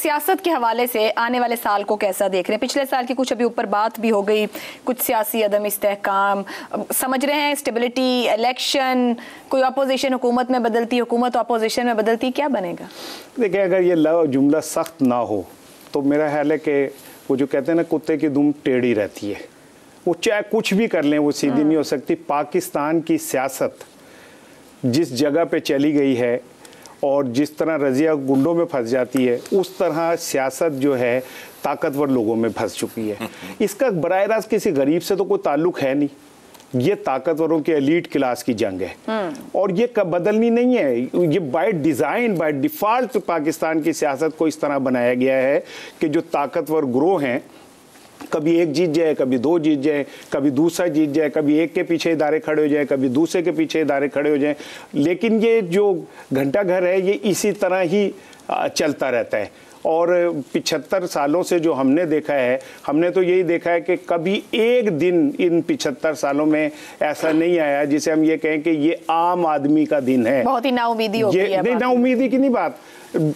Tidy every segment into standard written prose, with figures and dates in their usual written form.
सियासत के हवाले से आने वाले साल को कैसा देख रहे हैं? पिछले साल की कुछ अभी ऊपर बात भी हो गई, कुछ सियासी अदम इस्तेहकाम, समझ रहे हैं स्टेबिलिटी, इलेक्शन, कोई अपोजिशन हुकूमत में बदलती, हुकूमत अपोजिशन में बदलती, क्या बनेगा? देखिए, अगर ये जुमला सख्त ना हो तो मेरा ख्याल है कि वो जो कहते हैं ना, कुत्ते की दुम टेढ़ी रहती है, वो चाहे कुछ भी कर लें वो सीधी नहीं हो सकती। पाकिस्तान की सियासत जिस जगह पे चली गई है और जिस तरह रज़िया गुंडों में फंस जाती है, उस तरह सियासत जो है ताकतवर लोगों में फंस चुकी है। इसका बराह रास्त किसी गरीब से तो कोई ताल्लुक है नहीं, ये ताकतवरों के एलीट क्लास की जंग है और ये कब बदलनी नहीं है। ये by design, by default Pakistan की सियासत को इस तरह बनाया गया है कि जो ताकतवर ग्रोह हैं, कभी एक जीत जाए, कभी दो जीत जाए, कभी दूसरा जीत जाए, कभी एक के पीछे इदारे खड़े हो जाए, कभी दूसरे के पीछे इदारे खड़े हो जाए। लेकिन ये जो घंटा घर है ये इसी तरह ही चलता रहता है। और 75 सालों से जो हमने देखा है, हमने तो यही देखा है कि कभी एक दिन इन 75 सालों में ऐसा नहीं आया जिसे हम ये कहें कि ये आम आदमी का दिन है। बहुत ही नाउमीदी होती है। नहीं, नाउमीदी की नहीं बात,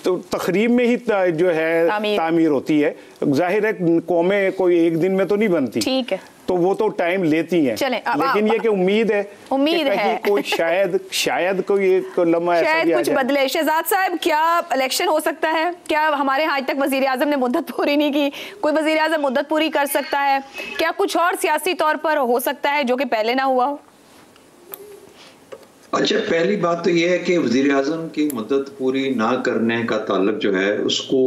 तो तकरीब में ही जो है तामीर होती है। जाहिर है कौमें कोई एक दिन में तो नहीं बनती, ठीक है, तो वो तो टाइम लेती हैं। लेकिन ये कि उम्मीद है कोई शायद कोई एक लम्हा ऐसा भी आ कुछ जाए। बदले। शहजाद साहब, क्या इलेक्शन हो सकता है? क्या हमारे यहाँ आज तक वजीर आजम ने मुद्दत पूरी नहीं की, कोई वजीर आजम मुद्दत पूरी कर सकता है? क्या कुछ और सियासी तौर पर हो सकता है जो कि पहले ना हुआ हो? अच्छा, पहली बात तो यह है कि वज़ीर आज़म की मुद्दत पूरी ना करने का ताल्लुक जो है उसको,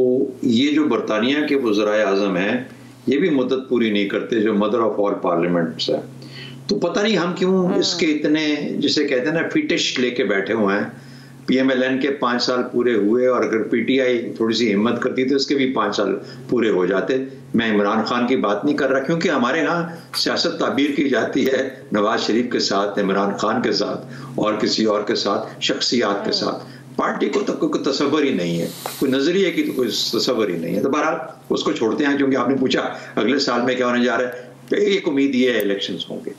ये जो बरतानिया के वज़राए आज़म हैं ये भी मुद्दत पूरी नहीं करते, जो मदर ऑफ ऑल पार्लियामेंट्स है। तो पता नहीं हम क्यों इसके इतने, जिसे कहते हैं ना, फिटिश लेके बैठे हुए हैं। PMLN के 5 साल पूरे हुए और अगर PTI थोड़ी सी हिम्मत करती तो इसके भी 5 साल पूरे हो जाते। मैं इमरान खान की बात नहीं कर रहा, क्योंकि हमारे यहाँ सियासत ताबीर की जाती है नवाज शरीफ के साथ, इमरान खान के साथ और किसी और के साथ, शख्सियात के साथ। पार्टी को तो कोई तसव्वुर ही नहीं है, कोई नजरिए की तो कोई तसव्वुर ही नहीं है। तो बहरहाल उसको छोड़ते हैं, क्योंकि आपने पूछा अगले साल में क्या होने जा रहा है। तो एक उम्मीद ये है इलेक्शंस होंगे,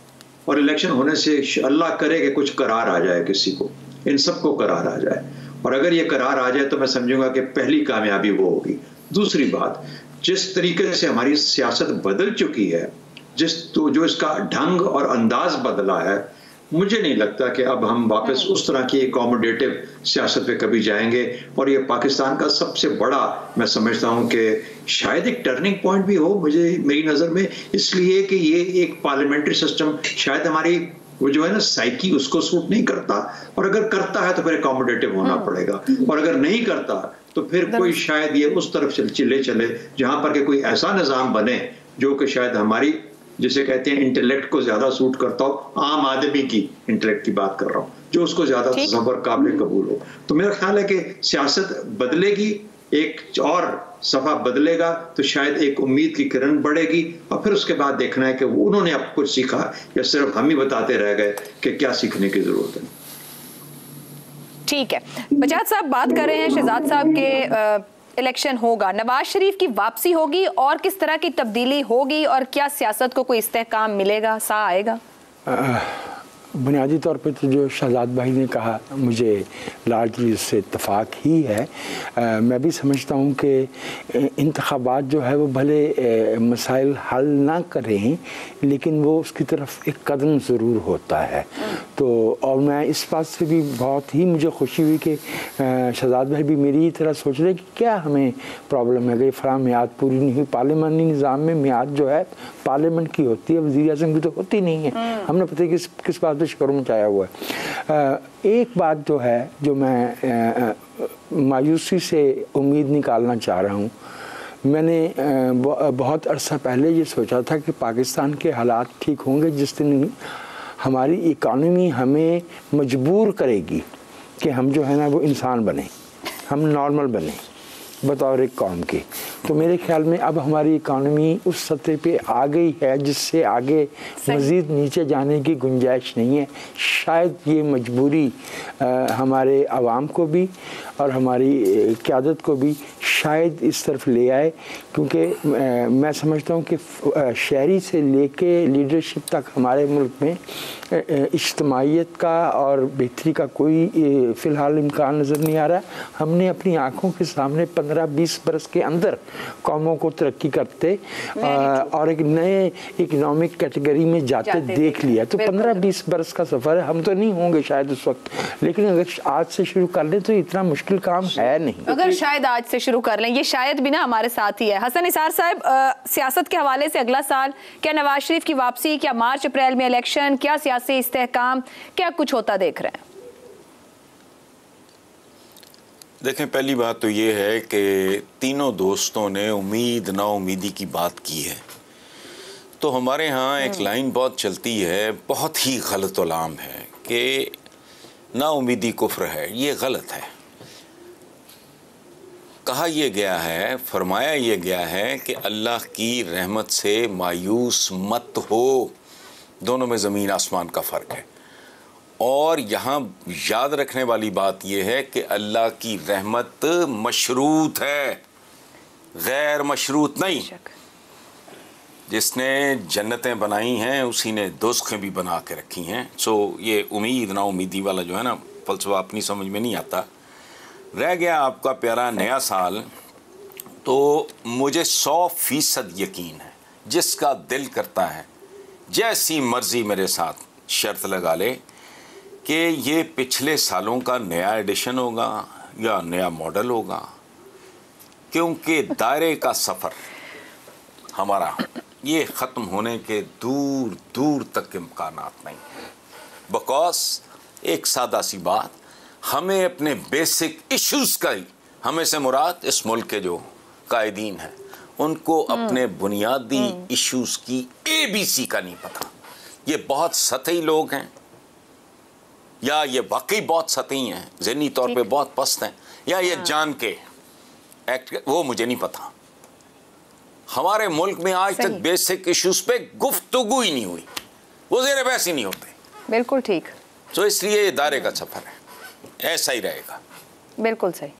और इलेक्शन होने से अल्लाह करे कि कुछ करार आ जाए, किसी को, इन सबको करार आ जाए। और अगर ये करार आ जाए तो मैं समझूंगा कि पहली कामयाबी वो होगी। दूसरी बात, जिस तरीके से हमारी सियासत बदल चुकी है, जो इसका ढंग और अंदाज बदला है, मुझे नहीं लगता कि अब हम वापस उस तरह की एकोमोडेटिव सियासत पे कभी जाएंगे। और ये पाकिस्तान का सबसे बड़ा, मैं समझता हूँ कि शायद एक टर्निंग पॉइंट भी हो, मेरी नज़र में, इसलिए कि ये एक पार्लियामेंट्री सिस्टम शायद हमारी वो जो है ना साइकी, उसको सूट नहीं करता। और अगर करता है तो फिर एकोमोडेटिव होना पड़ेगा, और अगर नहीं करता तो फिर कोई शायद ये उस तरफ चले जहां पर के कोई ऐसा निज़ाम बने जो कि शायद हमारी, जिसे कहते हैं, इंटेलेक्ट को ज्यादा सूट करता हो। आम आदमी की इंटेलेक्ट की बात कर रहा हूँ, जो उसको ज्यादा तसव्वुर काबिल कबूल हो। तो मेरा ख्याल है कि सियासत बदलेगी, एक और सफा बदलेगा तो शायद एक उम्मीद की किरण बढ़ेगी। और फिर उसके बाद देखना है कि उन्होंने अब कुछ सीखा या सिर्फ हम ही बताते रह गए कि क्या सीखने की जरूरत है। ठीक है, बजाज साहब बात कर रहे हैं शहजाद साहब के इलेक्शन होगा, नवाज शरीफ की वापसी होगी, और किस तरह की तब्दीली होगी, और क्या सियासत को कोई इस्तेहकाम मिलेगा, सा आएगा? बुनियादी तौर पे तो जो शहजाद भाई ने कहा, मुझे लार्जली उससे इत्तेफाक ही है। मैं भी समझता हूँ कि इंतखाबात जो है वो भले मसाइल हल ना करें, लेकिन वो उसकी तरफ एक कदम ज़रूर होता है। तो और मैं इस बात से भी बहुत ही मुझे खुशी हुई कि शहजाद भाई भी मेरी ही तरह सोच रहे कि क्या हमें प्रॉब्लम है कि फ़लाँ मियाद पूरी नहीं हुई। पार्लियामानी निज़ाम में मियाद जो है पार्लियामेंट की होती है, वज़ीर आज़म की तो होती नहीं है। हमने पता है किस बात पर शिकर मचाया हुआ है। एक बात जो है, जो मैं मायूसी से उम्मीद निकालना चाह रहा हूँ, मैंने बहुत अरसा पहले ये सोचा था कि पाकिस्तान के हालात ठीक होंगे जिस दिन हमारी इकानमी हमें मजबूर करेगी कि हम जो है ना वो इंसान बने, हम नॉर्मल बने बतौर एक कौम के। तो मेरे ख्याल में अब हमारी इकानमी उस सतह पे आ गई है जिससे आगे मज़ीद नीचे जाने की गुंजाइश नहीं है। शायद ये मजबूरी हमारे आवाम को भी और हमारी क़यादत को भी शायद इस तरफ ले आए, क्योंकि मैं समझता हूँ कि शहरी से लेके लीडरशिप तक हमारे मुल्क में इज्तिमाइयत का और बेहतरी का कोई फ़िलहाल इम्कान नज़र नहीं आ रहा। हमने अपनी आँखों के सामने 15-20 बरस के अंदर कौमों को तरक्की करते और एक नए इकनॉमिक कैटेगरी में जाते देख लिया। तो 15-20 बरस का सफ़र है, हम तो नहीं होंगे शायद उस वक्त, लेकिन अगर आज से शुरू कर लें तो इतना मुश्किल काम है नहीं। अगर शायद आज से शुरू कर लें, ये शायद भी ना हमारे साथ ही है। हसन निसार साहब, सियासत के हवाले से अगला साल क्या नवाज शरीफ की वापसी, क्या मार्च अप्रैल में इलेक्शन, क्या सियासी इस्तेहकाम, क्या कुछ होता देख रहे हैं? देखें, पहली बात तो ये है कि तीनों दोस्तों ने उम्मीद नाउमीदी की बात की है। तो हमारे यहाँ एक लाइन बहुत चलती है, बहुत ही गलत उलाम है कि नाउमीदी कुफ्र है। ये गलत है। कहा यह गया है, फरमाया यह गया है कि अल्लाह की रहमत से मायूस मत हो। दोनों में ज़मीन आसमान का फ़र्क है। और यहाँ याद रखने वाली बात यह है कि अल्लाह की रहमत मशरूत है, गैर मशरूत नहीं। जिसने जन्नतें बनाई हैं उसी ने दोज़खें भी बना के रखी हैं। सो ये उम्मीद ना उम्मीदी वाला जो है ना फ़लसफ़ा अपनी समझ में नहीं आता। रह गया आपका प्यारा नया साल, तो मुझे 100% यकीन है, जिसका दिल करता है जैसी मर्ज़ी मेरे साथ शर्त लगा ले कि ये पिछले सालों का नया एडिशन होगा या नया मॉडल होगा, क्योंकि दायरे का सफ़र हमारा ये ख़त्म होने के दूर दूर तक इम्कानात नहीं। बिकॉज़ एक सादा सी बात, हमें अपने बेसिक इश्यूज़ का ही, हमें से मुराद इस मुल्क के जो कायदीन हैं उनको अपने बुनियादी इश्यूज़ की ABC का नहीं पता। ये बहुत सतही लोग हैं, या ये वाकई बहुत सतही हैं, ज़हनी तौर पे बहुत पस्त हैं, या ये जान के एक्ट, वो मुझे नहीं पता। हमारे मुल्क में आज तक बेसिक इश्यूज़ पे गुफ्तगू ही नहीं हुई, वो ज़ेर बहस ही नहीं होते। बिल्कुल ठीक। तो इसलिए ये दायरे का सफ़र है, ऐसा ही रहेगा। बिल्कुल सही।